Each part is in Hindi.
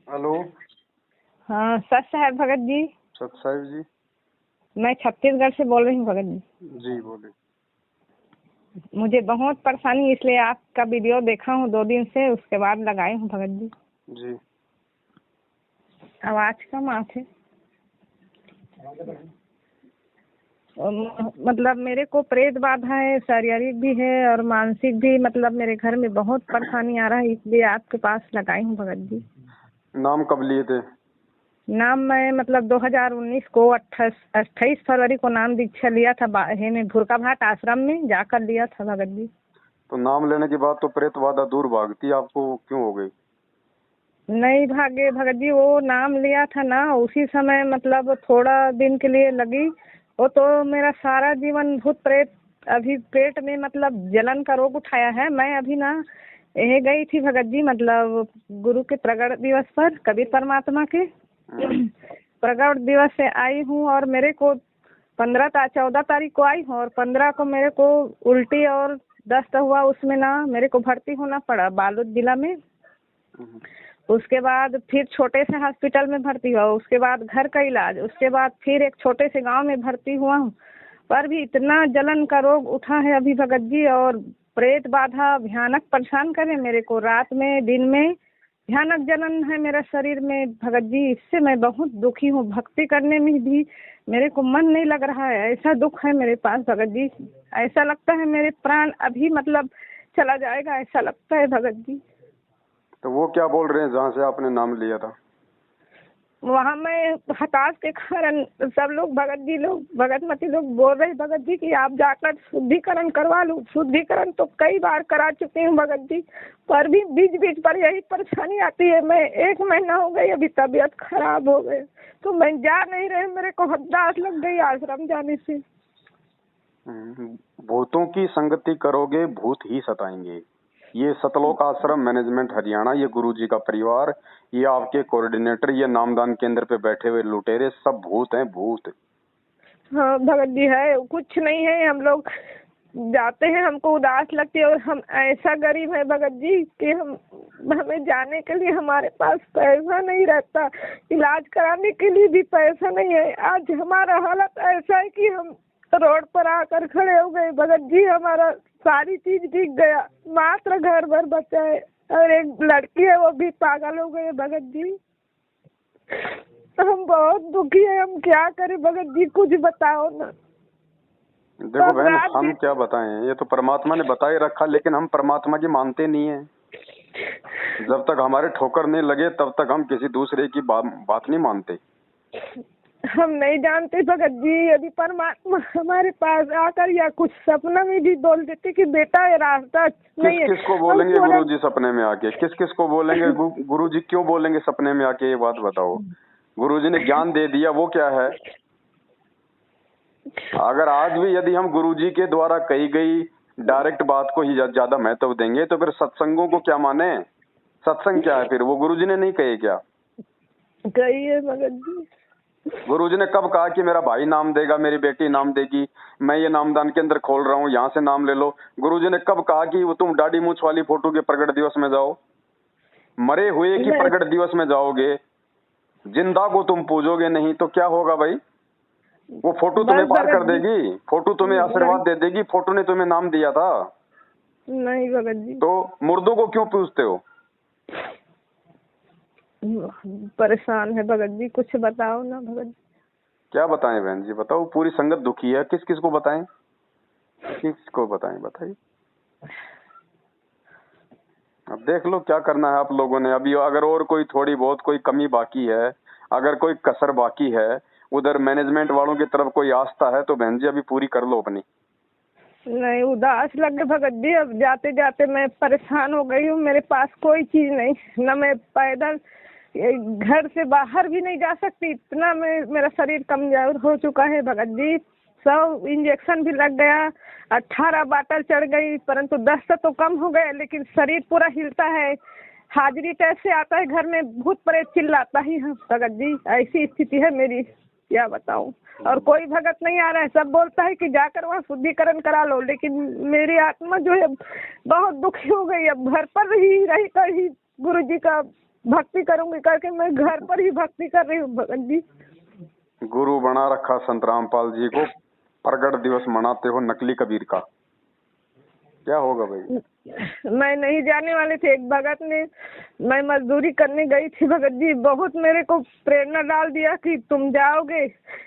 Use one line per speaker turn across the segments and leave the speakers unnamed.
हेलो।
हाँ सच साहब भगत जी।
सत साहिब जी।
मैं छत्तीसगढ़ से बोल रही हूँ भगत जी।
जी बोले।
मुझे बहुत परेशानी, इसलिए आपका वीडियो देखा हूँ 2 दिन से, उसके बाद लगाई हूँ भगत जी।
जी
आवाज कम आती है। मतलब मेरे को प्रेत बाधा है, शारीरिक भी है और मानसिक भी। मतलब मेरे घर में बहुत परेशानी आ रहा है, इसलिए आपके पास लगाई हूँ भगत जी।
नाम कब लिए थे?
नाम मैं मतलब 2019 को 28 फरवरी को नाम दीक्षा लिया था में भुरका भाट आश्रम में जाकर लिया था भगत जी।
तो नाम लेने के बाद तो प्रेत बाधा दूर भागती, आपको क्यों हो गई?
नहीं भागे भगत जी, वो नाम लिया था ना उसी समय, मतलब थोड़ा दिन के लिए लगी। वो तो मेरा सारा जीवन भूत प्रेत, अभी पेट में मतलब जलन का रोग उठाया है। मैं अभी ना यह गई थी भगत जी, मतलब गुरु के प्रगट दिवस पर, कबीर परमात्मा के प्रगट दिवस से आई हूँ। और मेरे को 14 तारीख को आई हूँ और 15 को मेरे को उल्टी और दस्त हुआ। उसमें ना मेरे को भर्ती होना पड़ा बालोद जिला में। उसके बाद फिर छोटे से हॉस्पिटल में भर्ती हुआ, उसके बाद घर का इलाज, उसके बाद फिर एक छोटे से गांव में भर्ती हुआ हूँ। पर भी इतना जलन का रोग उठा है अभी भगत जी, और प्रेत बाधा भयानक परेशान करे मेरे को, रात में दिन में भयानक जलन है मेरा शरीर में भगत जी। इससे मैं बहुत दुखी हूँ, भक्ति करने में भी मेरे को मन नहीं लग रहा है। ऐसा दुख है मेरे पास भगत जी, ऐसा लगता है मेरे प्राण अभी मतलब चला जाएगा, ऐसा लगता है भगत जी।
तो वो क्या बोल रहे हैं जहाँ से आपने नाम लिया था?
वहाँ मैं हताश के कारण सब लोग भगत जी लोग, भगतमती लोग बोल रहे भगत जी कि आप जाकर शुद्धिकरण करवा लो। शुद्धिकरण तो कई बार करा चुकी हूँ भगत जी, पर भी बीच बीच पर यही परेशानी आती है। मैं 1 महीना हो गई, अभी तबीयत खराब हो गई तो मैं जा नहीं रही, मेरे को हताश लग गई आश्रम जाने से।
भूतों की संगति करोगे भूत ही सताएंगे। ये सतलोक आश्रम मैनेजमेंट हरियाणा, ये गुरुजी का परिवार, ये आपके कोऑर्डिनेटर, ये नामदान केंद्र पे बैठे हुए लुटेरे सब भूत हैं, भूत।
हाँ भगत जी है, कुछ नहीं है। हम लोग जाते हैं, हमको उदास लगती है, और हम ऐसा गरीब है भगत जी कि हमें जाने के लिए हमारे पास पैसा नहीं रहता, इलाज कराने के लिए भी पैसा नहीं है। आज हमारा हालत ऐसा है कि हम रोड पर आकर खड़े हो गए भगत जी। हमारा सारी चीज बिक गया, मात्र घर भर बचा है, और एक लड़की है वो भी पागल हो गई भगत जी। हम बहुत दुखी है, हम क्या करें भगत जी, कुछ बताओ ना।
देखो बहन, हम क्या बताएं, ये तो परमात्मा ने बता ही रखा, लेकिन हम परमात्मा की मानते नहीं है। जब तक हमारे ठोकर नहीं लगे तब तक हम किसी दूसरे की बात नहीं मानते।
हम नहीं जानते भगत जी, यदि परमात्मा हमारे पास आकर या कुछ सपना में भी बोल देते कि बेटा ये रास्ता नहीं है।
किसको बोलेंगे गुरुजी सपने में आके? किस को बोलेंगे? गुरुजी क्यों बोलेंगे सपने में आके? ये बात बताओ। गुरुजी ने ज्ञान दे दिया, वो क्या है? अगर आज भी यदि हम गुरुजी के द्वारा कही गई डायरेक्ट बात को ही ज्यादा महत्व देंगे तो फिर सत्संगों को क्या माने? सत्संग क्या है फिर? वो गुरुजी ने नहीं कहे क्या?
कही है भगत जी।
गुरुजी ने कब कहा कि मेरा भाई नाम देगा, मेरी बेटी नाम देगी, मैं ये नामदान के अंदर खोल रहा हूँ, यहाँ से नाम ले लो? गुरुजी ने कब कहा कि वो तुम दाढ़ी मूछ वाली फोटो के प्रगट दिवस में जाओ? मरे हुए की प्रगट दिवस में जाओगे, जिंदा को तुम पूजोगे नहीं तो क्या होगा भाई? वो फोटो तुम्हें पार कर देगी, फोटो तुम्हें आशीर्वाद दे देगी, फोटो ने तुम्हें नाम दिया था।
नहीं भगत जी।
तो मुर्दों को क्यों पूजते हो?
परेशान है भगत जी, कुछ बताओ ना भगत जी।
क्या बताएं बहन जी, बताओ। पूरी संगत दुखी है, किस किस को बताएं, किसको बताएं, बताइए। अब देख लो क्या करना है आप लोगों ने। अभी अगर और कोई थोड़ी बहुत कोई कमी बाकी है, अगर कोई कसर बाकी है, उधर मैनेजमेंट वालों की तरफ कोई आस्था है तो बहन जी अभी पूरी कर लो अपनी।
नहीं, उदास लगे भगत जी, अब जाते जाते मैं परेशान हो गई हूँ। मेरे पास कोई चीज नहीं, न मैं पैदल घर से बाहर भी नहीं जा सकती, इतना मेरा शरीर कमजोर हो चुका है भगत जी। 100 इंजेक्शन भी लग गया, 18 बाटल चढ़ गई, परंतु दस्त तो कम हो गया, लेकिन शरीर पूरा हिलता है। हाजिरी टेस्ट से आता है घर में, भूत प्रेत चिल्लाता ही है भगत जी। ऐसी स्थिति है मेरी, क्या बताऊं। और कोई भगत नहीं आ रहा है, सब बोलता है कि जाकर वहाँ शुद्धिकरण करा लो, लेकिन मेरी आत्मा जो है बहुत दुखी हो गई। अब घर पर ही रही कर ही गुरु जी का भक्ति करूंगी करके मैं घर पर ही भक्ति कर रही हूँ भगत जी।
गुरु बना रखा संत रामपाल जी को, प्रगट दिवस मनाते हो नकली कबीर का, क्या होगा भाई?
मैं नहीं जाने वाली थी, एक भगत ने, मैं मजदूरी करने गई थी भगत जी, बहुत मेरे को प्रेरणा डाल दिया कि तुम जाओगे,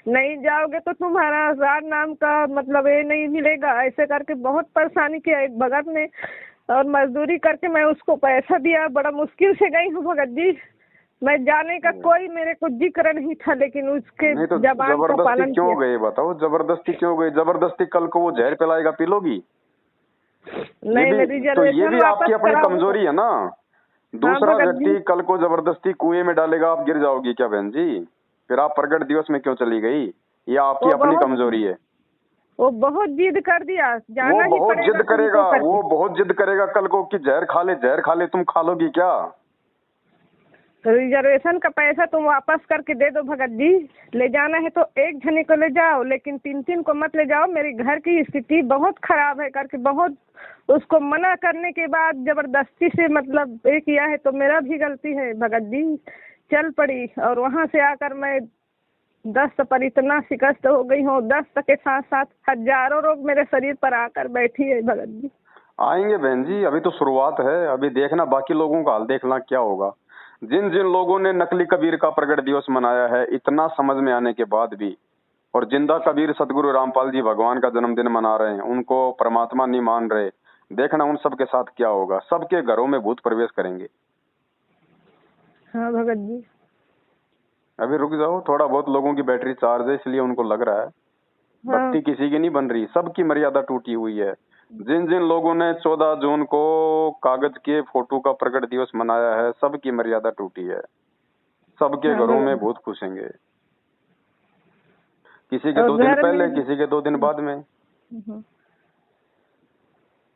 नहीं जाओगे तो तुम्हारा 1000 नाम का मतलब ये नहीं मिलेगा, ऐसे करके बहुत परेशानी किया एक भगत ने। और मजदूरी करके मैं उसको पैसा दिया, बड़ा मुश्किल से गई हूँ भगत जी। मैं जाने का कोई मेरे को जिक्र नहीं था, लेकिन उसके
नहीं तो
जबान का
जबरदस्ती
पालन
क्यों
किया।
गए बताओ, जबरदस्ती क्यों गए? जबरदस्ती कल को वो जहर पिलाएगा, पी लोगी?
नहीं,
ये
मेरी
भी तो ये भी आपकी अपनी
कराओ।
कमजोरी है ना। दूसरा
भगत जी।
व्यक्ति कल को जबरदस्ती कुएं में डालेगा, आप गिर जाओगी क्या बहन जी? फिर आप प्रगट दिवस में क्यों चली गई? ये आपकी
वो
अपनी
बहुत
कमजोरी है।
वो बहुत जिद कर दिया,
वो
जाना ही
बहुत
पड़ेगा
जिद करेगा,
तुमको करके।
वो बहुत जिद करेगा कल को कि जहर खा ले, जहर खा ले। तुम खा लोगी क्या?
तो रिजर्वेशन का पैसा तुम वापस करके दे दो भगत जी। ले जाना है तो एक जने को ले जाओ, लेकिन 3-3 को मत ले जाओ। मेरे घर की स्थिति बहुत खराब है करके बहुत उसको मना करने के बाद जबरदस्ती से मतलब ये किया है, तो मेरा भी गलती है भगत जी। चल पड़ी और वहां से आकर मैं दस्त पर इतना शिकस्त हो गई हूँ, दस्त के साथ साथ हजारों रोग मेरे शरीर पर आकर बैठी है भगत जी।
आएंगे बहन जी, अभी तो शुरुआत है। अभी देखना बाकी लोगों का हाल, देखना क्या होगा। जिन जिन लोगों ने नकली कबीर का प्रगट दिवस मनाया है इतना समझ में आने के बाद भी, और जिंदा कबीर सदगुरु रामपाल जी भगवान का जन्मदिन मना रहे हैं, उनको परमात्मा नहीं मान रहे, देखना उन सब के साथ क्या होगा। सबके घरों में भूत प्रवेश करेंगे।
हाँ भगत जी।
अभी रुक जाओ, थोड़ा बहुत लोगों की बैटरी चार्ज है इसलिए उनको लग रहा है।
हाँ।
भक्ति किसी की नहीं बन रही, सबकी मर्यादा टूटी हुई है। जिन जिन लोगों ने 14 जून को कागज के फोटो का प्रकट दिवस मनाया है, सबकी मर्यादा टूटी है। सबके
हाँ
घरों
भगत
में
जी।
भूत घुसेंगे, किसी के
और
2 दिन
घर
पहले,
में
किसी के 2 दिन बाद में।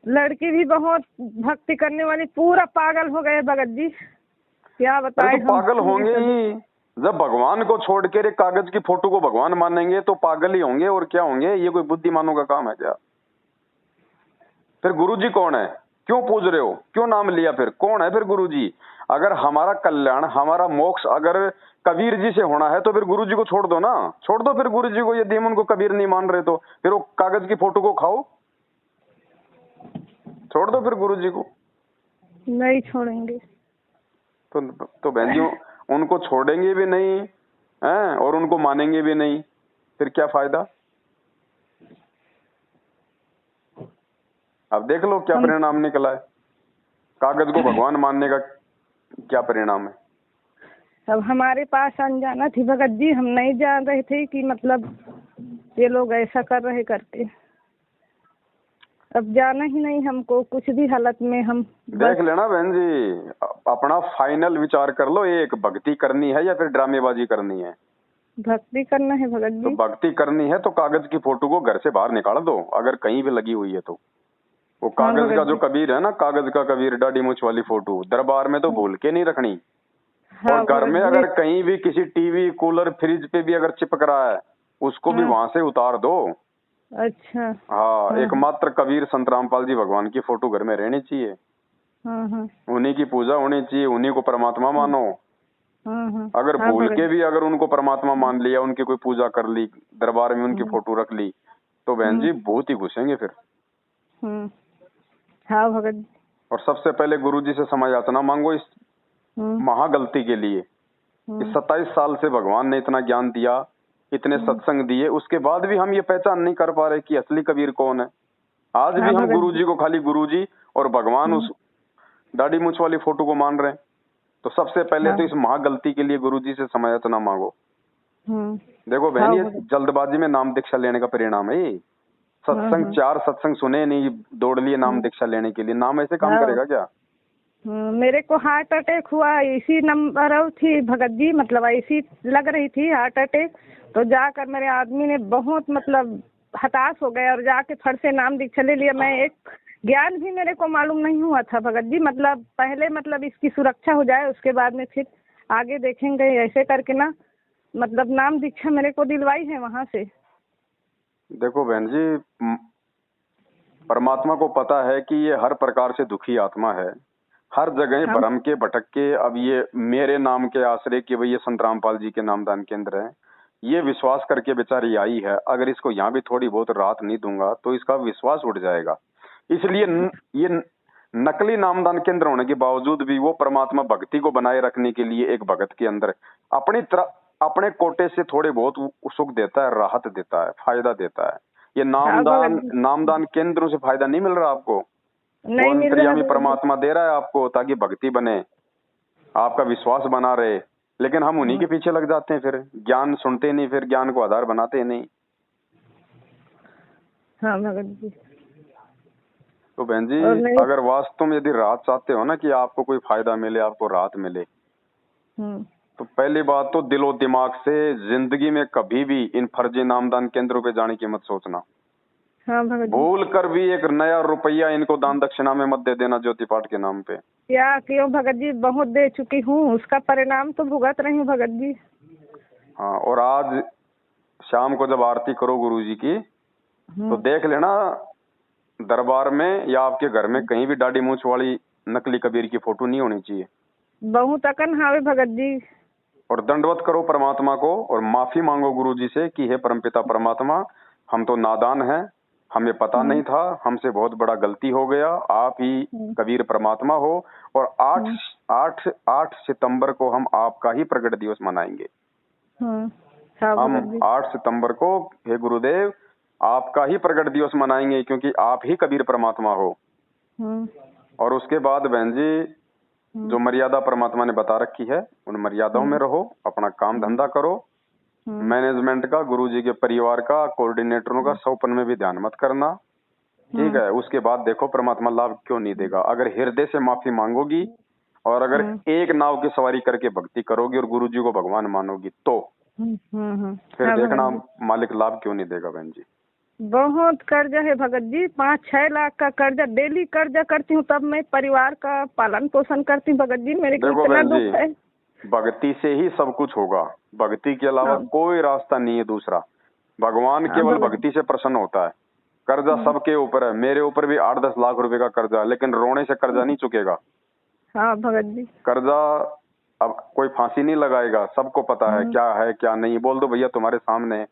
लड़की भी बहुत भक्ति करने वाली पूरा पागल हो गए भगत जी, क्या
अरे
बताएं
तो
हम।
पागल होंगे ही, जब भगवान को छोड़ के एक कागज की फोटो को भगवान मानेंगे तो पागल ही होंगे, और क्या होंगे? ये कोई बुद्धिमानों का काम है क्या? फिर गुरुजी कौन है? क्यों पूज रहे हो? क्यों नाम लिया? फिर कौन है फिर गुरुजी? अगर हमारा कल्याण, हमारा मोक्ष अगर कबीर जी से होना है तो फिर गुरुजी को छोड़ दो ना, छोड़ दो फिर गुरुजी को। यदि हम उनको कबीर नहीं मान रहे तो फिर वो कागज की फोटो को खाओ, छोड़ दो फिर गुरुजी को।
नहीं छोड़ेंगे।
तो बहन जी, उनको छोड़ेंगे भी नहीं हैं और उनको मानेंगे भी नहीं, फिर क्या फायदा? अब देख लो क्या परिणाम निकला है। कागज को भगवान मानने का क्या परिणाम है?
अब हमारे पास अनजाना थी भगत जी, हम नहीं जान रहे थे कि मतलब ये लोग ऐसा कर रहे करके। अब जाना ही नहीं हमको कुछ भी हालत में। हम
देख लेना बहन जी, अपना फाइनल विचार कर लो, एक भक्ति करनी है या फिर ड्रामेबाजी करनी है?
भक्ति करना है भगत
तो
जी।
भक्ति करनी है तो कागज की फोटो को घर से बाहर निकाल दो, अगर कहीं भी लगी हुई है तो। वो
हाँ
कागज
भगत
का जो
जी।
कबीर है ना, कागज का कबीर दाढ़ी मूछ वाली फोटो दरबार में तो भूल के नहीं रखनी।
हाँ
और घर
भगत
में
जी।
अगर कहीं भी किसी टीवी, कूलर, फ्रिज पे भी अगर चिपक रहा है, उसको भी वहां से उतार दो।
अच्छा।
हाँ, एकमात्र कबीर संत रामपाल जी भगवान की फोटो घर में रहनी चाहिए।
हाँ हाँ
उन्हीं की पूजा होनी चाहिए, उन्हीं को परमात्मा मानो।
हाँ हाँ।
अगर
हाँ
भूल
भगत
के
जी।
भी अगर उनको परमात्मा मान लिया, उनकी कोई पूजा कर ली, दरबार में उनकी फोटो रख ली, तो बहन जी बहुत ही घुसेंगे फिर।
हाँ भगत जी।
और सबसे पहले गुरुजी से क्षमा याचना मांगो इस महा गलती के लिए। इस 27 साल से भगवान ने इतना ज्ञान दिया, इतने सत्संग दिए, उसके बाद भी हम ये पहचान नहीं कर पा रहे कि असली कबीर कौन है। आज भी हम गुरुजी को खाली गुरुजी और भगवान उस दाढ़ी मूछ वाली फोटो को मान रहे हैं। तो सबसे पहले तो इस महा गलती के लिए गुरुजी से क्षमा याचना मांगो। देखो बहन, ये जल्दबाजी में नाम दीक्षा लेने का परिणाम है। ये सत्संग, 4 सत्संग सुने नहीं, दौड़ लिए नाम दीक्षा लेने के लिए। नाम ऐसे काम करेगा क्या?
मेरे को हार्ट अटैक हुआ, इसी नंबर थी भगत जी, मतलब ऐसी लग रही थी हार्ट अटैक। तो जाकर मेरे आदमी ने बहुत मतलब हताश हो गए और जाके फट से नाम दीक्षा ले लिया। मैं एक ज्ञान भी मेरे को मालूम नहीं हुआ था भगत जी, मतलब पहले मतलब इसकी सुरक्षा हो जाए, उसके बाद में फिर आगे देखेंगे ऐसे करके ना, मतलब नाम दीक्षा मेरे को दिलवाई है वहां से।
देखो बहन जी, परमात्मा को पता है कि ये हर प्रकार से दुखी आत्मा है, हर जगह
हम
भरम के भटक के अब ये मेरे नाम के आश्रय कि भाई ये संत रामपाल जी के नामदान केंद्र है, ये विश्वास करके बेचारी आई है। अगर इसको यहाँ भी थोड़ी बहुत राहत नहीं दूंगा तो इसका विश्वास उठ जाएगा। इसलिए ये नकली नामदान केंद्र होने के बावजूद भी वो परमात्मा भक्ति को बनाए रखने के लिए एक भगत के अंदर अपने कोटे से थोड़े बहुत सुख देता है, राहत देता है, फायदा देता है। ये
हाँ भगत जी,
नामदान केंद्रों से फायदा नहीं मिल रहा आपको, वो
नहीं मिल रहा
अंतर्यामी
भगत जी।
परमात्मा दे रहा है आपको ताकि भक्ति बने, आपका विश्वास बना रहे। लेकिन हम उन्हीं के पीछे लग जाते हैं, फिर ज्ञान सुनते नहीं, फिर ज्ञान को आधार बनाते नहीं।
हाँ भगत जी।
तो बहन जी,
और नहीं।
अगर वास्तव में यदि राहत चाहते हो ना कि आपको कोई फायदा मिले, आपको राहत मिले, तो पहली बात तो दिलो दिमाग से जिंदगी में कभी भी इन फर्जी नामदान केंद्रों पे जाने की मत सोचना।
हाँ भगत जी।
भूल कर भी एक नया रुपया इनको दान दक्षिणा में मत दे देना ज्योति पाठ के नाम पे।
क्या क्यों भगत जी, बहुत दे चुकी हूँ, उसका परिणाम तो भुगत रही हूँ भगत जी।
हाँ, और आज शाम को जब आरती करो गुरुजी की, तो देख लेना दरबार में या आपके घर में कहीं भी दाढ़ी मूछ वाली नकली कबीर की फोटो नहीं होनी चाहिए।
बहुत अकन हावे भगत जी।
और दंडवत करो परमात्मा को और माफी मांगो गुरुजी से कि हे परमपिता परमात्मा, हम तो नादान हैं, हमें पता नहीं था, हमसे बहुत बड़ा गलती हो गया, आप ही कबीर परमात्मा हो। और 8 सितंबर को हम आपका ही प्रकट दिवस मनाएंगे। हम 8 सितंबर को हे गुरुदेव आपका ही प्रकट दिवस मनाएंगे, क्योंकि आप ही कबीर परमात्मा हो। और उसके बाद बहन जी, जो मर्यादा परमात्मा ने बता रखी है उन मर्यादाओं में रहो, अपना काम धंधा करो। मैनेजमेंट का, गुरुजी के परिवार का, कोऑर्डिनेटरों का सौपन में भी ध्यान मत करना, ठीक है। उसके बाद देखो परमात्मा लाभ क्यों नहीं देगा। अगर हृदय से माफी मांगोगी और अगर एक नाव की सवारी करके भक्ति करोगी और गुरुजी को भगवान मानोगी तो फिर देखना मालिक लाभ क्यों नहीं देगा बहन जी।
बहुत कर्जा है भगत जी, 5-6 लाख का कर्जा, डेली कर्जा करती हूँ, तब मैं परिवार का पालन पोषण करती हूँ भगत जी। मेरे को इतना दुख है।
भक्ति से ही सब कुछ होगा, भक्ति के अलावा कोई रास्ता नहीं है दूसरा। भगवान केवल भक्ति से प्रसन्न होता है। कर्जा सबके ऊपर है, मेरे ऊपर भी 8-10 लाख रुपए का कर्जा है, लेकिन रोने से कर्जा नहीं चुकेगा।
हाँ भगत जी।
कर्जा अब कोई फांसी नहीं लगाएगा, सबको पता है क्या नहीं। बोल दो भैया तुम्हारे सामने,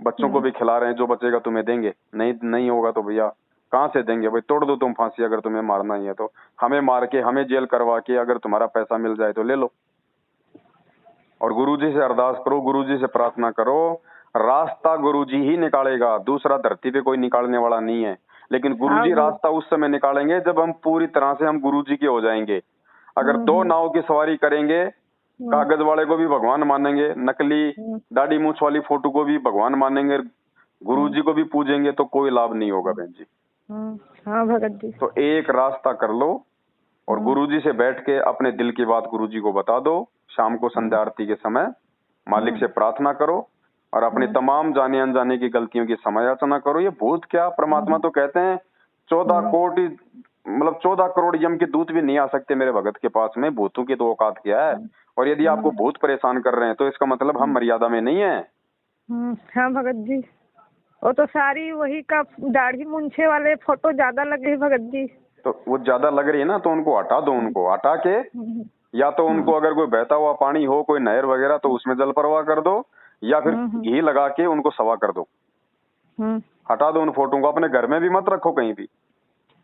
बच्चों को भी खिला रहे हैं, जो बचेगा तुम्हें देंगे, नहीं होगा तो भैया कहाँ से देंगे भाई, तोड़ दो तुम फांसी, अगर तुम्हें मारना ही है तो। हमें मार के, हमें जेल करवा के अगर तुम्हारा पैसा मिल जाए तो ले लो। और गुरुजी से अरदास करो, गुरुजी से प्रार्थना करो, रास्ता गुरुजी ही निकालेगा, दूसरा धरती पे कोई निकालने वाला नहीं है। लेकिन गुरुजी रास्ता उस समय निकालेंगे जब हम पूरी तरह से हम गुरुजी के हो जाएंगे। अगर 2 नाव की सवारी करेंगे, कागज वाले को भी भगवान मानेंगे, नकली दाढ़ी मूछ वाली फोटो को भी भगवान मानेंगे, गुरुजी को भी पूजेंगे, तो कोई लाभ नहीं होगा बहन जी।
हाँ भगत जी।
तो एक रास्ता कर लो और गुरुजी से बैठ के अपने दिल की बात गुरुजी को बता दो। शाम को संध्या आरती के समय मालिक से प्रार्थना करो और अपनी तमाम जाने अनजाने की गलतियों की समायाचना करो। ये भूत क्या, परमात्मा तो कहते हैं 14 करोड़ यम के दूत भी नहीं आ सकते मेरे भगत के पास में, भूतों की तो औकात क्या है। और यदि आपको भूत परेशान कर रहे हैं तो इसका मतलब हम मर्यादा में नहीं है।
हाँ भगत जी। वो तो सारी वही का दाढ़ी मूंछे वाले फोटो ज्यादा लगे भगत जी।
तो वो ज्यादा लग रही है ना, तो उनको हटा दो। उनको हटा के या तो उनको अगर कोई बहता हुआ पानी हो, कोई नहर वगैरह, तो उसमें जल प्रवाह कर दो, या फिर घी लगा के उनको सवा कर दो। हटा दो उन फोटो को, अपने घर में भी मत रखो कहीं भी।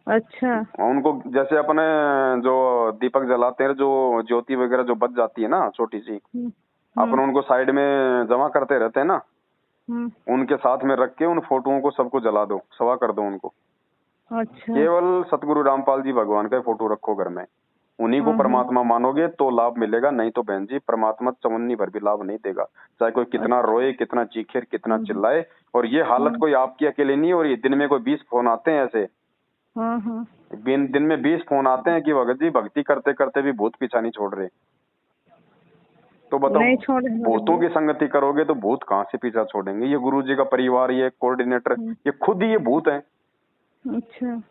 अच्छा।
उनको जैसे अपने जो दीपक जलाते हैं, जो ज्योति वगैरह जो बच जाती है ना छोटी सी, अपन उनको साइड में जमा करते रहते हैं ना, उनके साथ में रख के उन फोटोओं को सबको जला दो, सवा कर दो उनको।
अच्छा।
केवल सतगुरु रामपाल जी भगवान का फोटो रखो घर में, उन्हीं को परमात्मा मानोगे तो लाभ मिलेगा। नहीं तो बहन जी परमात्मा चवन्नी भर भी लाभ नहीं देगा, चाहे कोई कितना रोए, कितना चीखे, कितना चिल्लाए। और ये हालत कोई आपकी अकेले नहीं हो रही, दिन में कोई 20 फोन आते हैं ऐसे। दिन में 20 फोन आते हैं कि भगत जी भक्ति करते करते भी भूत पीछा नहीं छोड़ रहे। तो बताओ, भूतों की संगति करोगे तो भूत कहाँ से पीछा छोड़ेंगे। ये गुरु जी का परिवार, ये कोऑर्डिनेटर, ये खुद ही ये भूत है।
अच्छा।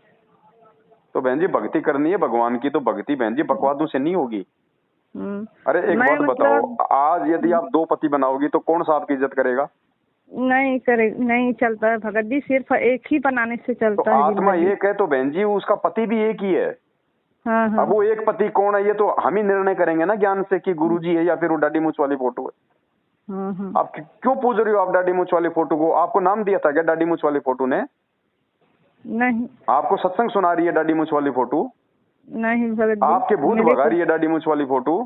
तो बहन जी भक्ति करनी है भगवान की, तो भक्ति बहन जी बकवादों से नहीं होगी। अरे एक बात बताओ, आज यदि आप 2 पति बनाओगी तो कौन सा आपकी इज्जत करेगा?
नहीं चलता है भगत जी, सिर्फ एक ही बनाने से चलता है।
आत्मा एक है तो बहन जी उसका पति भी एक ही है।
हाँ हाँ
अब वो एक पति कौन है ये तो हम ही निर्णय करेंगे ना ज्ञान से कि गुरुजी है या फिर वो डाडी मूछ वाली फोटो है। आप क्यों पूछ रही हो आप डाडी मूछ वाली फोटो को? आपको नाम दिया था क्या डाडी मूछ वाली फोटो ने?
नहीं
आपको सत्संग सुना रही है डाडी मूछ वाली फोटो?
नहीं भगत जी,
आपके भूत
मेरे
भगा
को
रही है डाडी मूछ वाली फोटो?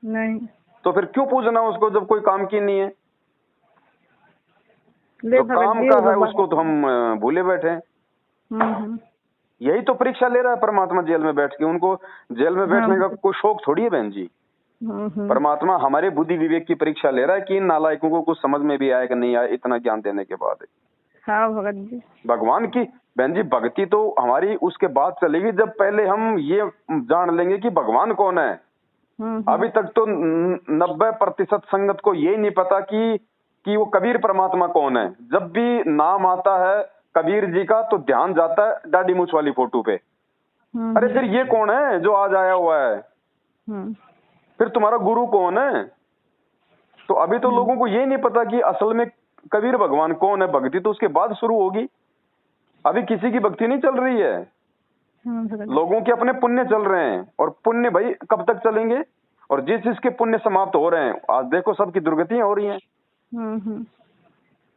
नहीं।
तो फिर क्यों पूछना उसको जब कोई काम की नहीं है?
ले
जो
भगत
काम
जी
का
वो
है उसको तो हम भूले बैठे हैं।
हम्म।
यही तो परीक्षा ले रहा है परमात्मा जेल में बैठ के। उनको जेल में बैठने का कोई शौक थोड़ी है बहन जी। परमात्मा हमारे बुद्धि विवेक की परीक्षा ले रहा है कि इन नालायकों को कुछ समझ में भी आए कि नहीं आए इतना ज्ञान देने के बाद।
हाँ भगत जी।
भगवान की बहन जी भक्ति तो हमारी उसके बाद चलेगी जब पहले हम ये जान लेंगे कि भगवान कौन है। अभी तक तो 90% संगत को यही नहीं पता कि वो कबीर परमात्मा कौन है। जब भी नाम आता है कबीर जी का तो ध्यान जाता है डाडी मूछ वाली फोटो पे। अरे फिर ये कौन है जो आज आया हुआ है? फिर तुम्हारा गुरु कौन है? तो अभी तो लोगों को ये नहीं पता कि असल में कबीर भगवान कौन है। भक्ति तो उसके बाद शुरू होगी। अभी किसी की भक्ति नहीं चल रही है। लोगों के अपने पुण्य चल रहे हैं और पुण्य भाई कब तक चलेंगे? और जिस जिसके पुण्य समाप्त हो रहे हैं आज देखो सबकी दुर्गतियां हो रही हैं।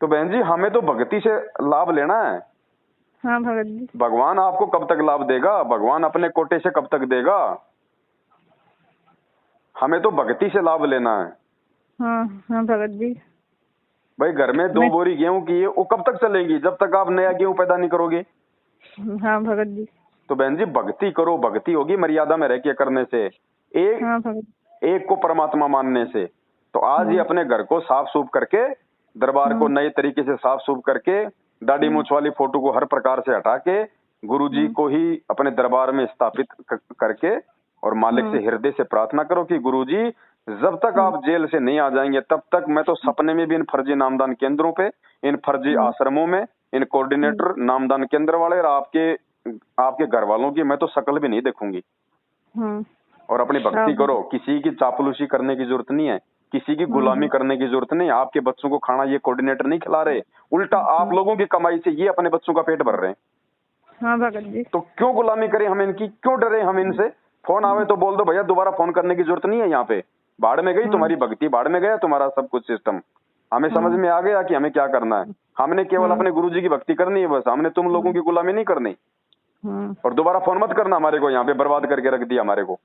तो बहन जी हमें तो भक्ति से लाभ लेना है।
हाँ भगत जी।
भगवान आपको कब तक लाभ देगा? भगवान अपने कोटे से कब तक देगा? हमें तो भक्ति से लाभ लेना है।
हाँ भगत जी।
भाई घर में 2 बोरी गेहूं की है वो कब तक चलेगी जब तक आप नया गेहूं पैदा नहीं करोगे।
हाँ भगत जी।
तो बहन जी भक्ति करो। भक्ति होगी मर्यादा में रह के करने से, एक को परमात्मा मानने से। तो आज ही अपने घर को साफ सूफ करके दरबार को नए तरीके से साफ सूफ करके दाढ़ी मूछ वाली फोटो को हर प्रकार से हटा के गुरुजी को ही अपने दरबार में स्थापित करके और मालिक से हृदय से प्रार्थना करो कि गुरुजी जब तक आप जेल से नहीं आ जाएंगे तब तक मैं तो सपने में भी इन फर्जी नामदान केंद्रों पे, इन फर्जी आश्रमों में, इन कोऑर्डिनेटर नामदान केंद्र वाले और आपके घर वालों की मैं तो शक्ल भी नहीं देखूंगी। और अपनी भक्ति करो। किसी की चापलूसी करने की जरूरत नहीं है, किसी की गुलामी करने की जरूरत नहीं। आपके बच्चों को खाना ये कोऑर्डिनेटर नहीं खिला रहे, उल्टा आप लोगों की कमाई से ये अपने बच्चों का पेट भर रहे हैं।
हाँ भगत जी।
तो क्यों गुलामी करें हम इनकी? क्यों डरे हम इनसे? फोन आवे तो बोल दो भैया दोबारा फोन करने की जरूरत नहीं है। यहाँ पे बाढ़ में गई तुम्हारी भक्ति, बाढ़ में गया तुम्हारा सब कुछ सिस्टम। हमें समझ में आ गया कि हमें क्या करना है। हमने केवल अपने गुरुजी की भक्ति करनी है बस। हमने तुम लोगों की गुलामी नहीं करनी। और दोबारा फोन मत करना हमारे को, यहाँ पे बर्बाद करके रख दिया हमारे को।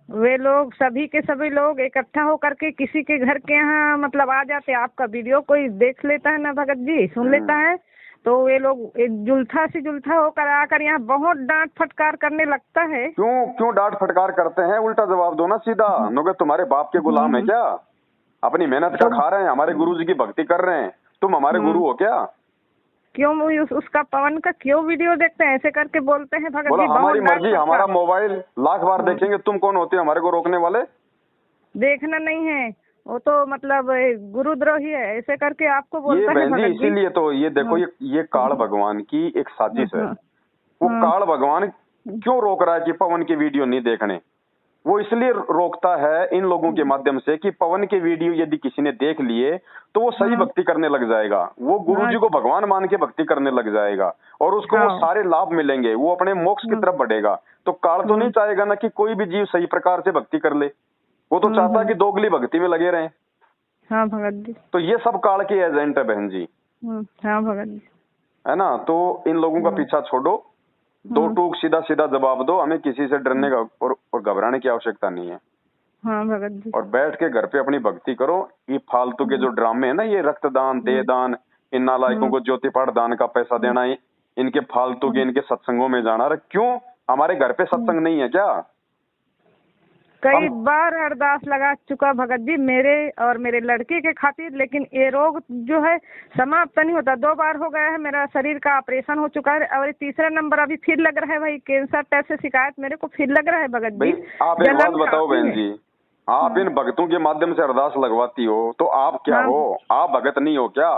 वे लोग सभी के सभी लोग इकट्ठा होकर के किसी के घर के यहाँ मतलब आ जाते। आपका वीडियो कोई देख लेता है ना भगत जी, सुन लेता है तो वे लोग एक जुल्था होकर आकर यहाँ बहुत डांट फटकार करने लगता है।
क्यों डांट फटकार करते हैं? उल्टा जवाब दो ना सीधा। नोगे तुम्हारे बाप के गुलाम है क्या? अपनी मेहनत का खा रहे हैं, हमारे गुरुजी की भक्ति कर रहे हैं, तुम हमारे गुरु हो क्या?
क्यों उसका पवन का क्यों वीडियो देखते हैं? ऐसे करके बोलते हैं भगत जी।
हमारी मर्जी, हमारा मोबाइल लाख बार देखेंगे, तुम कौन होते हो हमारे को रोकने वाले? देखना
नहीं है वो तो मतलब गुरुद्रोही है, ऐसे करके आपको बोलता है भगत जी।
इसीलिए तो ये देखो ये काल भगवान की एक साजिश है। वो काल भगवान क्यों रोक रहा है कि पवन के वीडियो नहीं देखने? वो इसलिए रोकता है इन लोगों के माध्यम से कि पवन के वीडियो यदि किसी ने देख लिए तो वो सही भक्ति करने लग जाएगा, वो गुरुजी को भगवान मान के भक्ति करने लग जाएगा और उसको वो सारे लाभ मिलेंगे, वो अपने मोक्ष की तरफ बढ़ेगा। तो काल तो नहीं चाहेगा ना कि कोई भी जीव सही प्रकार से भक्ति कर ले। वो तो चाहता है कि दोगली भक्ति में लगे रहें।
हाँ भगत जी।
तो ये सब काल के एजेंट है बहन जी।
हाँ भगत जी।
है ना? तो इन लोगों का पीछा छोड़ो, 2 टूक सीधा सीधा जवाब दो। हमें किसी से डरने का और घबराने की आवश्यकता नहीं है।
हाँ भगत जी।
और बैठ के घर पे अपनी भक्ति करो। ये फालतू के जो ड्रामे है ना, ये रक्तदान, देहदान, इन नालायकों को ज्योति पाठ दान का पैसा देना, इनके फालतू के इनके सत्संगों में जाना। क्यों? हमारे घर पे सत्संग नहीं है क्या?
कई बार अरदास लगा चुका भगत जी मेरे और मेरे लड़के के खातिर, लेकिन ये रोग जो है समाप्त नहीं होता। 2 बार हो गया है, मेरा शरीर का ऑपरेशन हो चुका है और तीसरा नंबर अभी फिर लग रहा है। भाई कैंसर टाइप से शिकायत मेरे को फिर लग रहा है भगत जी।
आप एक बात बताओ बहन जी, आप इन भक्तों के माध्यम से अरदास लगवाती हो तो आप क्या हो? आप भगत नहीं हो क्या?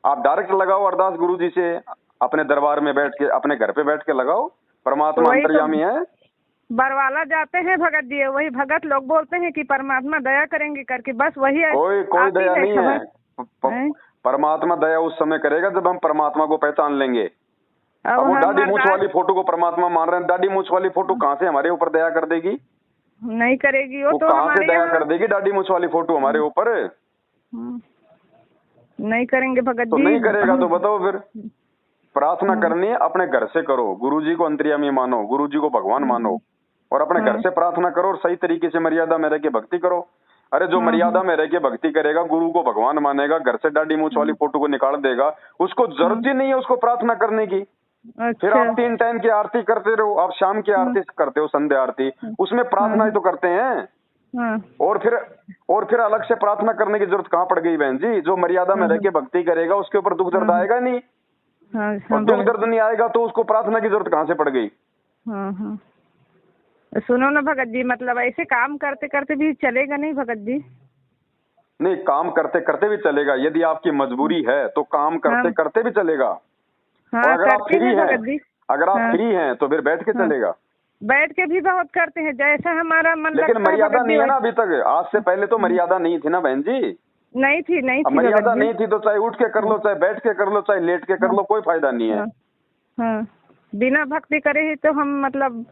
आप डायरेक्ट लगाओ अरदास गुरुजी से, अपने दरबार में बैठ के, अपने घर पे बैठ के लगाओ। परमात्मा अंतर्यामी है।
बरवाला जाते हैं भगत जी, वही भगत लोग बोलते हैं कि परमात्मा दया करेंगे करके, बस वही है।
कोई दया नहीं है। परमात्मा दया उस समय करेगा जब हम परमात्मा को पहचान लेंगे। अब वो
हम
दाढ़ी मूछ
अरदास
वाली फोटो को परमात्मा मान रहे हैं, दाढ़ी मूछ वाली फोटो कहाँ से हमारे ऊपर दया कर देगी?
नहीं करेगी, वो
वो
तो
कहाँ से
हमारे
दया
यहाँ
कर देगी दाढ़ी मूछ वाली फोटो हमारे ऊपर?
नहीं करेंगे भगत
तो
जी।
नहीं करेगा तो
हम-
बताओ फिर। प्रार्थना करनी है अपने घर से करो, गुरुजी को अंतर्यामी मानो, गुरुजी को भगवान मानो, और अपने घर से प्रार्थना करो और सही तरीके से मर्यादा में रह के भक्ति करो। अरे जो मर्यादा में रह के भक्ति करेगा, गुरु को भगवान मानेगा, घर से दाढ़ी मूछ वाली फोटो को निकाल देगा, उसको जरूरत ही नहीं है उसको प्रार्थना करने की। फिर
अच्छा।
आप 3 टाइम की आरती करते रहो, आप शाम की आरती करते हो, संध्या आरती, उसमें प्रार्थना ही तो करते हैं।
हाँ
और फिर अलग से प्रार्थना करने की जरूरत कहाँ पड़ गई बहन जी? जो मर्यादा में रह के भक्ति करेगा उसके ऊपर दुख दर्द आएगा नहीं,
हाँ
और
हाँ
दुख
भगत
दर्द नहीं आएगा तो उसको प्रार्थना की जरूरत कहाँ से पड़ गई?
हाँ हाँ। सुनो ना भगत जी, मतलब ऐसे काम करते करते भी चलेगा नहीं भगत जी?
नहीं, काम करते करते भी चलेगा, यदि आपकी मजबूरी है तो काम करते करते भी चलेगा। और
हाँ
अगर आप
करते
फ्री
हैं
हैं,
भगत जी।
अगर आप
हाँ।
फ्री हैं तो फिर बैठ के
हाँ।
चलेगा।
बैठ के भी बहुत करते हैं, जैसा हमारा मन
लेकिन
लगता है
मर्यादा
भगत जी
नहीं है ना
वैसे।
अभी तक। आज से पहले तो मर्यादा नहीं थी ना बहन जी।
नहीं थी
अब
भगत
मर्यादा
जी।
नहीं थी तो चाहे उठ के कर लो, चाहे बैठ के कर लो, चाहे लेट के कर लो, कोई फायदा नहीं है।
हाँ हाँ। बिना भक्ति करे ही तो हम मतलब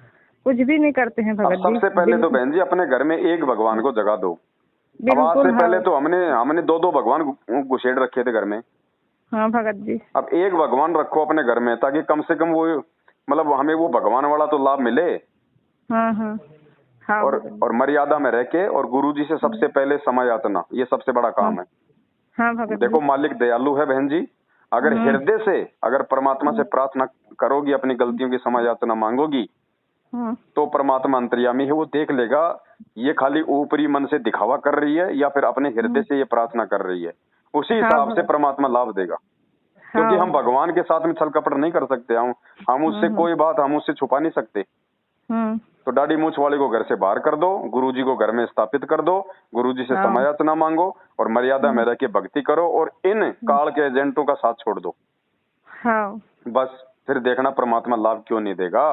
कुछ भी नहीं करते हैं
अब
भगत जी।
सबसे पहले तो बहन जी अपने घर में एक भगवान को जगा दो। अब आज
बिल्कुल।
से पहले तो हमने 2-2 भगवान घुसेड़ रखे थे घर में।
हाँ भगत जी।
अब एक भगवान रखो अपने घर में, ताकि कम से कम वो मतलब हमें वो भगवान वाला तो लाभ मिले।
हाँ हाँ हाँ
और मर्यादा में रह के, और गुरुजी से सबसे पहले समय याचना, ये सबसे बड़ा काम है।
हाँ भगत
देखो
जी।
मालिक दयालु है बहन जी। अगर हृदय से अगर परमात्मा से प्रार्थना करोगी, अपनी गलतियों की क्षमा याचना मांगोगी,
हाँ
तो परमात्मा अंतर्यामी है, वो देख लेगा ये खाली ऊपरी मन से दिखावा कर रही है या फिर अपने हृदय से ये प्रार्थना कर रही है। उसी हिसाब से परमात्मा लाभ देगा। क्योंकि हम भगवान के साथ में छल कपट नहीं कर सकते। हम उससे कोई बात हम उससे छुपा नहीं सकते। तो दाढ़ी मूछ वाले को घर से बाहर कर दो, गुरुजी को घर में स्थापित कर दो, गुरुजी से समय याचना मांगो और मर्यादा में रह के भक्ति करो, और इन काल के एजेंटों का साथ छोड़ दो।
हाँ
बस फिर देखना परमात्मा लाभ क्यों नहीं देगा।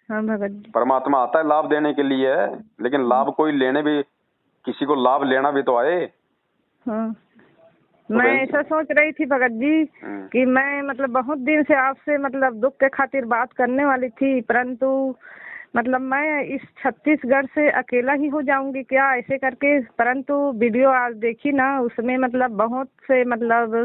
हाँ भगत जी।
परमात्मा आता है लाभ देने के लिए है, लेकिन लाभ कोई लेने भी, किसी को लाभ लेना भी तो आए।
हाँ। मैं ऐसा सोच रही थी भगत जी कि मैं मतलब बहुत दिन से आपसे मतलब दुख के खातिर बात करने वाली थी, परंतु मतलब मैं इस छत्तीसगढ़ से अकेला ही हो जाऊंगी क्या ऐसे करके। परंतु वीडियो आज देखी ना, उसमें मतलब बहुत से मतलब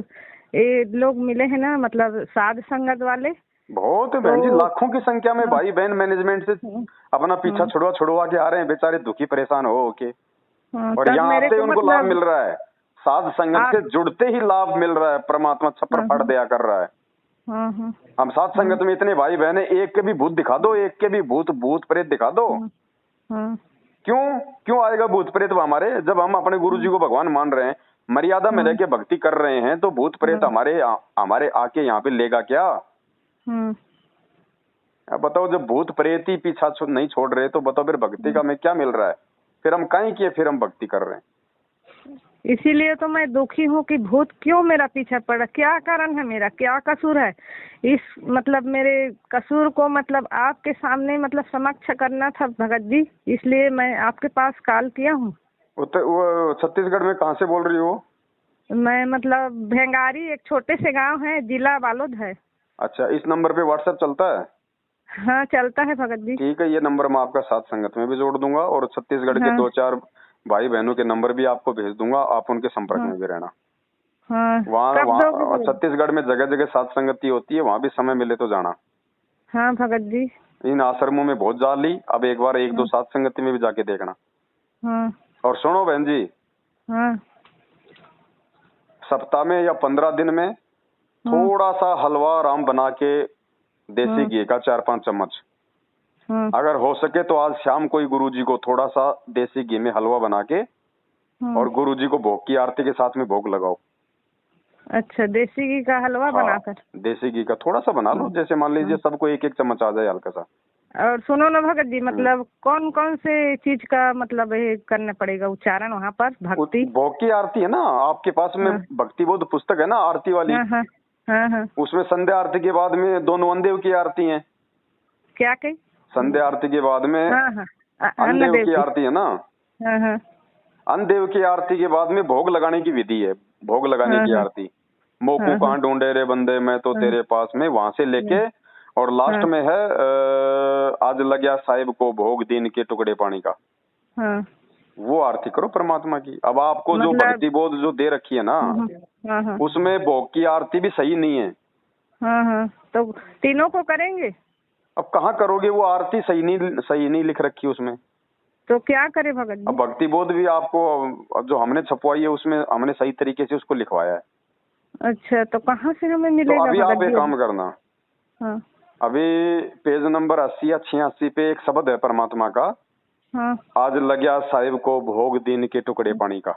ये लोग मिले हैं ना, मतलब साध संगत वाले
बहुत बहन जी, लाखों की संख्या में भाई बहन मैनेजमेंट से अपना पीछा छुड़वा के आ रहे हैं, बेचारे दुखी परेशान हो के। और यहाँ से उनको लाभ मिल रहा है, साध संगत से जुड़ते ही लाभ मिल रहा है। परमात्मा छप्पर फाड़ दया कर रहा है। हम साथ संगत में इतने भाई बहन है, एक के भी भूत दिखा दो, एक के भी भूत प्रेत दिखा दो। क्यों आएगा भूत प्रेत हमारे? जब हम अपने गुरुजी को भगवान मान रहे हैं, मर्यादा में रह के भक्ति कर रहे हैं, तो भूत प्रेत हमारे आके यहाँ पे लेगा क्या? अब बताओ, जब भूत प्रेत ही पीछा नहीं छोड़ रहे तो बताओ फिर भक्ति का हमें क्या मिल रहा है? फिर हम काहे किए, फिर हम भक्ति कर रहे हैं।
इसीलिए तो मैं दुखी हूँ कि भूत क्यों मेरा पीछा पड़ा, क्या कारण है, मेरा क्या कसूर है। इस मतलब मेरे कसूर को मतलब आपके सामने मतलब समक्ष करना था भगत जी, इसलिए मैं आपके पास कॉल किया हूँ।
वो छत्तीसगढ़ में कहाँ से बोल रही हो?
मैं मतलब भेंगारी, एक छोटे से गांव है, जिला बालोद है।
अच्छा, इस नंबर पे व्हाट्सएप चलता है?
हाँ चलता है भगत जी।
ठीक है, ये नंबर मैं आपका साथ संगत में भी जोड़ दूंगा, और छत्तीसगढ़ के 2-4 भाई बहनों के नंबर भी आपको भेज दूंगा, आप उनके संपर्क में भी रहना। वहाँ छत्तीसगढ़ में जगह जगह साथ संगति होती है, वहाँ भी समय मिले तो जाना।
हाँ भगत जी।
इन आश्रमों में बहुत जा ली, अब एक बार 1-2 साथ संगति में भी जाके देखना। और सुनो बहन जी, सप्ताह में या 15 दिन में थोड़ा सा हलवा राम बना के देसी घी का 4-5 चम्मच, अगर हो सके तो आज शाम को ही गुरुजी को थोड़ा सा देसी घी में हलवा बना के और गुरुजी को भोग की आरती के साथ में भोग लगाओ।
अच्छा, देसी घी का हलवा बनाकर?
देसी घी का थोड़ा सा बना लो, जैसे मान लीजिए सबको 1-1 चम्मच आ जाए हल्का सा।
और सुनो ना भगत जी, मतलब कौन कौन से चीज का मतलब ये करना पड़ेगा उच्चारण वहाँ पर? भक्ति
भोग की आरती है ना आपके पास में, भक्ति बोध पुस्तक है ना आरती वाली। उसमें संध्या आरती के बाद में 2 नवनदेव की आरती है।
क्या कही?
संध्या आरती के बाद में अन्नदेव की आरती है ना। अन्नदेव की आरती के बाद में भोग लगाने की विधि है, भोग लगाने की आरती। मोकू कहाँ ढूंढे रे बंदे, मैं तो तेरे पास में, वहां से लेके और लास्ट
हाँ।
में है आज लग्या साहिब को भोग दीन के टुकड़े पानी का।
हाँ
वो आरती करो परमात्मा की। अब आपको जो
मतलब
भक्ति बोध जो दे रखी है ना,
हाँ हाँ
उसमें भोग की आरती भी सही नहीं है।
हाँ हाँ, तो तीनों को करेंगे?
अब कहाँ करोगे, वो आरती सही नहीं लिख रखी उसमें।
तो क्या करे भगत
अब
जी?
भक्ति बोध भी आपको अब जो हमने छपवाई है उसमें हमने सही तरीके से उसको लिखवाया है।
अच्छा, तो कहाँ से हमें
तो
मिलेगा
अभी आप
भगत
एक
जी?
काम करना,
हाँ
अभी पेज नंबर 80 या 86 पे एक शब्द है परमात्मा का,
हाँ
आज लग्या साहिब को भोग दीन के टुकड़े पानी का।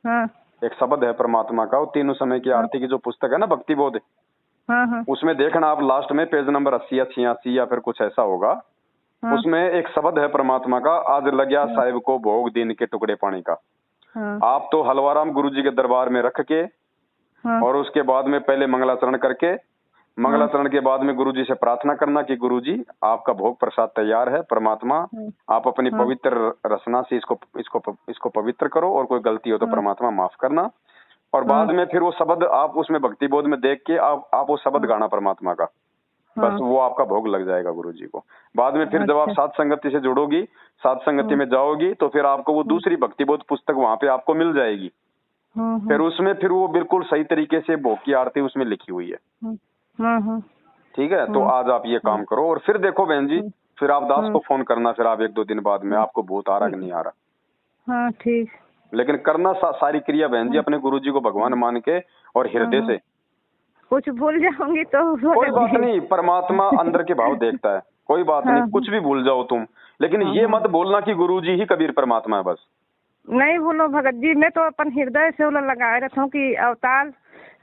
हाँ
एक शब्द है परमात्मा का, वो तीनों समय की आरती की जो पुस्तक है ना भक्ति बोध,
हाँ हाँ
उसमें देखना आप लास्ट में पेज नंबर 80 या 86 या फिर कुछ ऐसा होगा,
हाँ
उसमें एक शब्द है परमात्मा का, आज लग्या साहिब को भोग दीन के टुकड़े पानी का।
हाँ
आप तो हलवाराम गुरु जी के दरबार में रख के
हाँ
और उसके बाद में पहले मंगलाचरण करके, मंगलाचरण के बाद में गुरुजी से प्रार्थना करना कि गुरुजी आपका भोग प्रसाद तैयार है, परमात्मा आप अपनी पवित्र रचना से इसको पवित्र करो और कोई गलती हो तो परमात्मा माफ करना। और बाद में फिर वो शब्द आप उसमें भक्ति बोध में देख के आप वो शब्द गाना परमात्मा का, बस वो आपका भोग लग जाएगा गुरुजी को। बाद में फिर जब आप साध संगति से जुड़ोगी, साध संगति में जाओगी, तो फिर आपको वो दूसरी भक्ति बोध पुस्तक वहां पे आपको मिल जाएगी। फिर उसमें फिर वो बिल्कुल सही तरीके से भोग की आरती उसमें लिखी हुई है। ठीक है, तो आज आप ये काम करो और फिर देखो बहन जी, फिर आप दास को फोन करना, फिर आप 1-2 दिन बाद में आपको भूत आ रहा कि नहीं आ रहा।
हाँ ठीक।
लेकिन करना सारी क्रिया बहन जी अपने गुरुजी को भगवान मान के और हृदय से।
कुछ भूल जाऊंगी तो
कोई बात नहीं, परमात्मा अंदर के भाव देखता है, कोई बात नहीं, कुछ भी भूल जाओ तुम, लेकिन ये मत बोलना कि गुरुजी ही कबीर परमात्मा है बस।
नहीं बोलो भगत जी, मैं तो अपन हृदय से लगाए रहता हूँ कि अवतार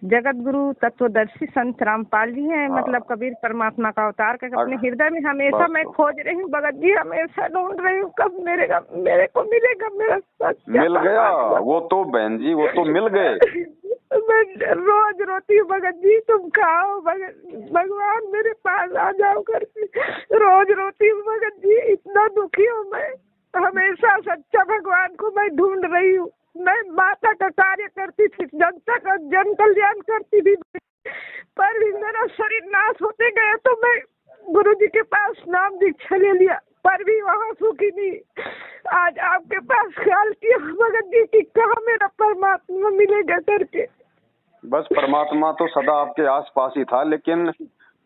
जगत गुरु तत्वदर्शी संत रामपाल जी हैं, मतलब कबीर परमात्मा का अवतार करके अपने हृदय में हमेशा मैं खोज रही हूँ भगत जी, हमेशा ढूंढ रही हूँ कब मेरे को मिलेगा मेरा सच्चा।
मिल गया वो तो बहन जी, वो तो मिल गए।
मैं रोज रोती हूँ भगत जी, तुम खाओ भगवान मेरे पास आ जाओ करके, रोज रोती हूँ भगत जी, इतना दुखी हूँ मैं, हमेशा सच्चा भगवान को मैं ढूंढ रही हूँ। मैं माता का कार्य करती थी, जनता का जन कल्याण करती थी, पर भी मेरा शरीर नाश होते गया तो मैं गुरु जी के पास नाम दीक्षा ले लिया, पर भी वहाँ सुखी नहीं। आज आपके पास ख्याल किया भगत जी कि कहाँ मेरा परमात्मा मिलेगा करके।
बस परमात्मा तो सदा आपके आस पास ही था, लेकिन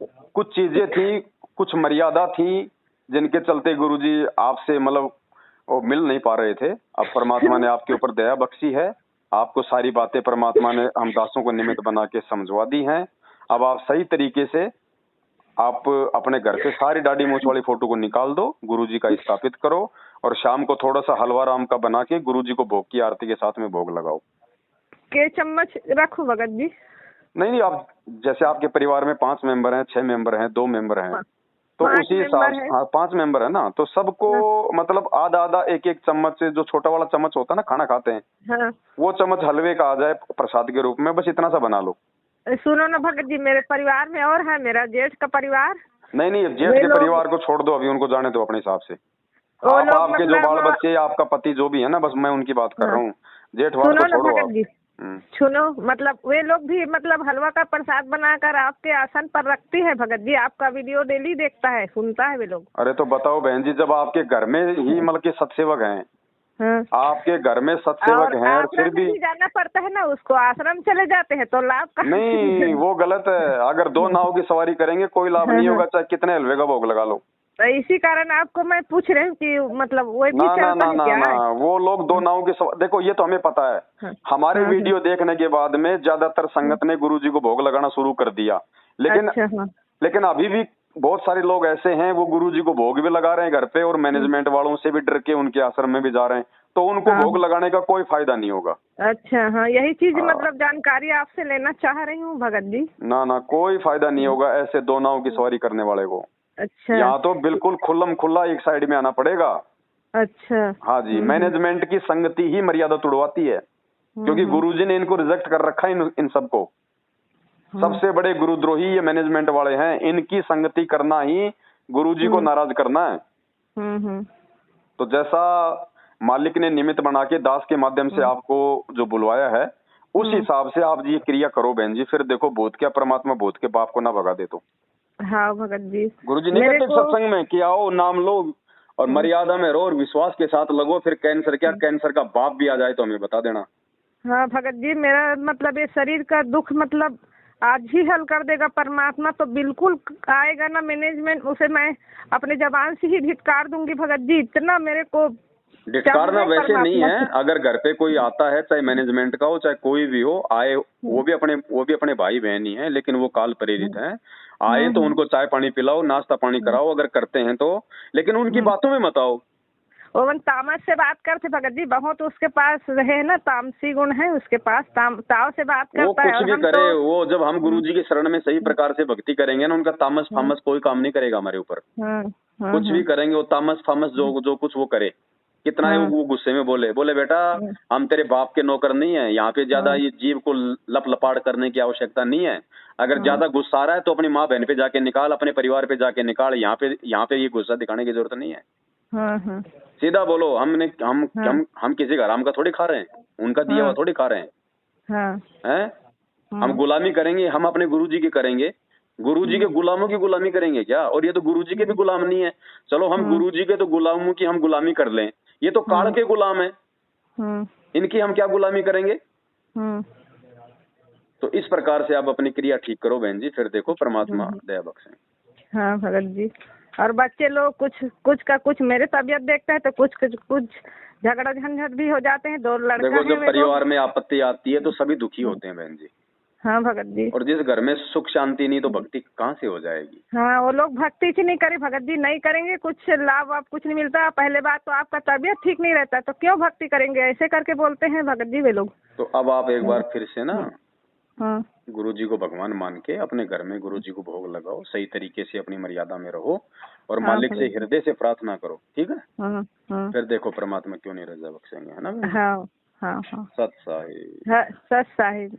कुछ चीजें थी, कुछ मर्यादा थी, जिनके चलते गुरुजी आपसे मतलब वो मिल नहीं पा रहे थे। अब परमात्मा ने आपके ऊपर दया बख्शी है, आपको सारी बातें परमात्मा ने हम दासों को निमित्त बना के समझवा दी हैं। अब आप सही तरीके से आप अपने घर से सारी दाढ़ी मूछ वाली फोटो को निकाल दो, गुरुजी का स्थापित करो और शाम को थोड़ा सा हलवा राम का बना के गुरुजी को भोग की आरती के साथ में भोग लगाओ।
के चम्मच रखो भगत जी?
नहीं, आप जैसे आपके परिवार में 5 मेंबर हैं, 6 मेंबर हैं, 2 मेंबर हैं, तो उसी हिसाब से 5 मेंबर है ना, तो सबको मतलब आधा एक चम्मच से, जो छोटा वाला चम्मच होता है ना खाना खाते हैं, वो चम्मच हलवे का आ जाए प्रसाद के रूप में, बस इतना सा बना लो।
सुनो ना भगत जी, मेरे परिवार में और है मेरा जेठ का परिवार।
नहीं, जेठ के परिवार को छोड़ दो, अभी उनको जाने दो अपने हिसाब से। आपके जो बाल बच्चे, आपका पति जो भी है ना, बस मैं उनकी बात कर रहा हूँ, जेठ वाल को छोड़ो आप।
सुनो, मतलब वे लोग भी मतलब हलवा का प्रसाद बनाकर आपके आसन पर रखती है भगत जी, आपका वीडियो डेली देखता है, सुनता है वे लोग।
अरे तो बताओ बहन जी, जब आपके घर में ही मतलब के सतसेवक हैं, आपके घर में सतसेवक हैं और फिर भी
जाना पड़ता है ना उसको, आश्रम चले जाते हैं तो लाभ का
नहीं, वो गलत है। अगर 2 नाव की सवारी करेंगे कोई लाभ नहीं होगा, चाहे कितने हलवे का भोग लगा लो।
तो इसी कारण आपको मैं पूछ रही हूँ कि मतलब वो भी चलता है क्या?
ना, वो लोग 2 नाव की देखो, ये तो हमें पता है। हमारे वीडियो देखने के बाद में ज्यादातर संगत ने गुरुजी को भोग लगाना शुरू कर दिया, लेकिन अभी भी बहुत सारे लोग ऐसे हैं वो गुरुजी को भोग भी लगा रहे हैं घर पे, और मैनेजमेंट वालों से भी डर के उनके आश्रम में भी जा रहे हैं, तो उनको भोग लगाने का कोई फायदा नहीं होगा।
अच्छा, हाँ, यही चीज मतलब जानकारी आपसे लेना चाह रही हूँ भगत जी।
ना, कोई फायदा नहीं होगा ऐसे 2 नाव की सवारी करने वाले को।
अच्छा,
यहाँ तो बिल्कुल खुल्लम खुल्ला एक साइड में आना पड़ेगा।
अच्छा,
हाँ जी, मैनेजमेंट की संगति ही मर्यादा तुड़वाती है, क्योंकि गुरुजी ने इनको रिजेक्ट कर रखा है इन सबको। सबसे बड़े गुरुद्रोही ये मैनेजमेंट वाले हैं, इनकी संगति करना ही गुरुजी को नाराज करना है। तो जैसा मालिक ने निमित्त बना के दास के माध्यम से आपको जो बुलवाया है, उस हिसाब से आप ये क्रिया करो बहन जी, फिर देखो भूत क्या परमात्मा भूत के बाप को ना भगा दे तो।
हाँ भगत जी।
गुरुजी नहीं
मेरे
कहते
को
सत्संग में कि आओ नाम लो और मर्यादा में रहो और विश्वास के साथ लगो, फिर कैंसर क्या कैंसर का बाप भी आ जाए तो हमें बता देना।
हाँ भगत जी, मेरा मतलब ये शरीर का दुख मतलब आज ही हल कर देगा परमात्मा, तो बिल्कुल आएगा ना मैनेजमेंट, उसे मैं अपने जबान से ही धिक्कार दूंगी भगत जी। इतना मेरे को
धिक्कारना
चाहिए
वैसे नहीं
परमात्मा
है,
से।
अगर घर पे कोई आता है, चाहे मैनेजमेंट का हो चाहे कोई भी हो, आए वो भी अपने भाई बहन ही हैं, लेकिन वो काल प्रेरित हैं। आए तो उनको चाय पानी पिलाओ, नाश्ता पानी कराओ अगर करते हैं तो, लेकिन उनकी बातों में मत आओ।
ओवन तामस से बात करते भगत जी, बहुत उसके पास रहे ना, तामसी गुण है उसके पास, ताव से बात
वो
करता है।
कुछ
और
भी
हम
करे,
तो
वो जब हम गुरुजी के शरण में सही प्रकार से भक्ति करेंगे ना, उनका तामस फामस कोई काम नहीं करेगा हमारे ऊपर। कुछ भी करेंगे वो तामस फामस जो कुछ वो करे, कितना ही वो गुस्से में बोले बेटा हम तेरे बाप के नौकर नहीं है, यहाँ पे ज्यादा ये जीव को लप लपाड़ करने की आवश्यकता नहीं है। अगर ज्यादा गुस्सा आ रहा है तो अपनी माँ बहन पे जाके निकाल, अपने परिवार पे जाके निकाल, यहाँ पे ये गुस्सा दिखाने की जरूरत नहीं है। सीधा बोलो, हम किसी का हराम का थोड़ी खा रहे हैं, उनका दिया हुआ थोड़ी खा रहे हैं। हैं? हम गुलामी करेंगे, हम अपने गुरुजी की करेंगे, गुरुजी के गुलामों की गुलामी करेंगे क्या? और ये तो गुरुजी के भी गुलाम नहीं है। चलो हम गुरुजी के तो गुलामों की हम गुलामी कर लें, ये तो काल के गुलाम है, इनकी हम क्या गुलामी करेंगे? तो इस प्रकार से आप अपनी क्रिया ठीक करो बहन जी, फिर देखो परमात्मा दया बख्शें।
हाँ भगत जी। और बच्चे लोग कुछ का कुछ मेरे तबीयत देखता है तो कुछ झगड़ा झंझट भी हो जाते हैं। 2 लड़का
देखो,
है
जब
मेरे
परिवार में आपत्ति आती है तो सभी दुखी होते हैं बहन जी।
हाँ भगत जी।
और जिस घर में सुख शांति नहीं तो भक्ति कहाँ से हो जाएगी?
हाँ, वो लोग भक्ति से नहीं करे भगत जी, नहीं करेंगे, कुछ लाभ आप कुछ नहीं मिलता। पहले बात तो आपका तबीयत ठीक नहीं रहता तो क्यों भक्ति करेंगे, ऐसे करके बोलते हैं भगत जी वे लोग।
तो अब आप एक बार फिर से ना
हाँ
गुरुजी को भगवान मान के अपने घर में गुरुजी को भोग लगाओ, सही तरीके से अपनी मर्यादा में रहो और मालिक से हृदय से प्रार्थना करो, ठीक है? फिर देखो परमात्मा क्यों नहीं रजा बख्शेंगे, है ना?
हाँ हाँ हाँ।
सत साहिब।
हाँ, सत साहिब।